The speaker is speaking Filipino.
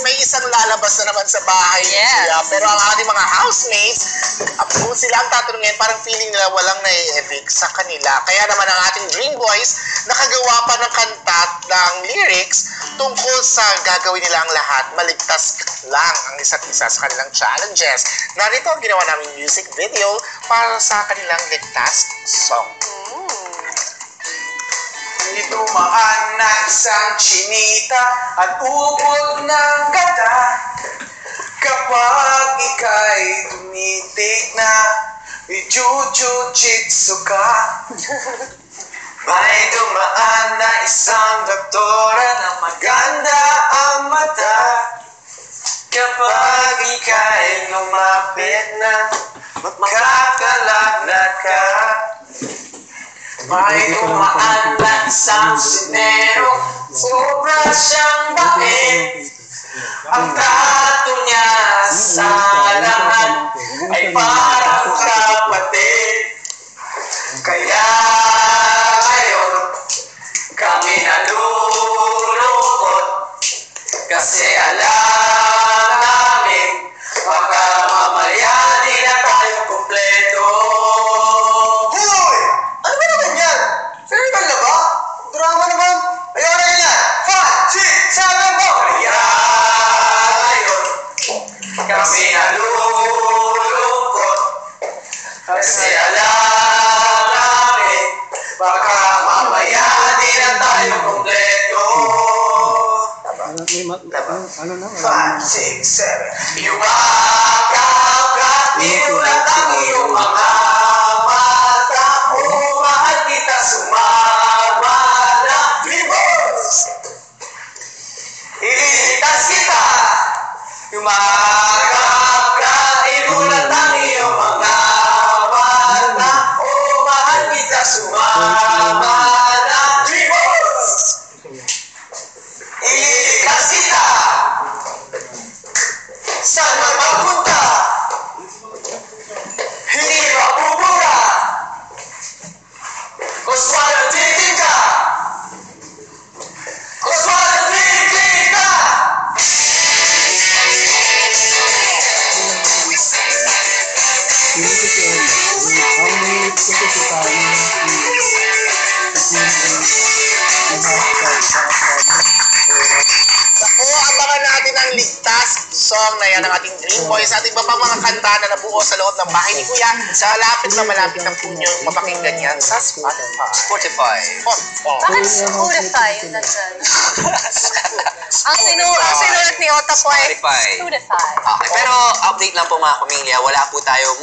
May isang lalabas na naman sa bahay niya. Pero ang ating mga housemates, kung sila ang tatanungin, parang feeling nila walang nai-evict sa kanila. Kaya naman ang ating Dream Boys, nakagawa pa ng kanta ng lyrics tungkol sa gagawin nila ang lahat. Maligtas lang ang isa't isa sa kanilang challenges. Narito ang ginawa naming music video para sa kanilang ligtas song. May dumaan na isang chinita at ubod ng gata. Kapag ika'y tumitig na, i-jujutsu ka. May dumaan na isang doktora na maganda ang mata. Kapag ika'y lumapit na, makakalagnat ka. May dumaan na isang sinero, sobra siyang bait. Ang tato niya sa lahat ay parang kapatid. Kaya ngayon kami nalulungkot kasi alam namin baka mamaya di na tayo kumpleto. Hoy! Ano ba naman yan? Serial na ba? Drama naman? Ayaw na yan! 5, 6, 7, go! Kaya ngayon kami nalulungkot kasi alam namin baka mamaya di na tayo kumpleto. Ano na? 5, 6, 7. Yumakap ka, inulat ang iyong mga mata. Oh, mahal kita, sumama na. Vivos! Ililigtas kita. Yumakap ka, inulat ang iyong mga mata. Oh, mahal kita, sumama na. Vivos! Ililigtas kita. Saan man magpunta, hindi mabubura. Oswaldo titig ka. Oswaldo titig ka. Ako, abangan natin ang ligtas song na yan ng ating Dream Boys at iba pa mga kanta na nabuo sa loob ng bahay ni Kuya. Sa malapit na po nyo mapakinggan yan sa Spotify. Bakit Spotify yung nandyan? Ang sinulat ni Ota po ay Spotify. Spotify. Okay, pero update lang po mga pamilya, wala po tayo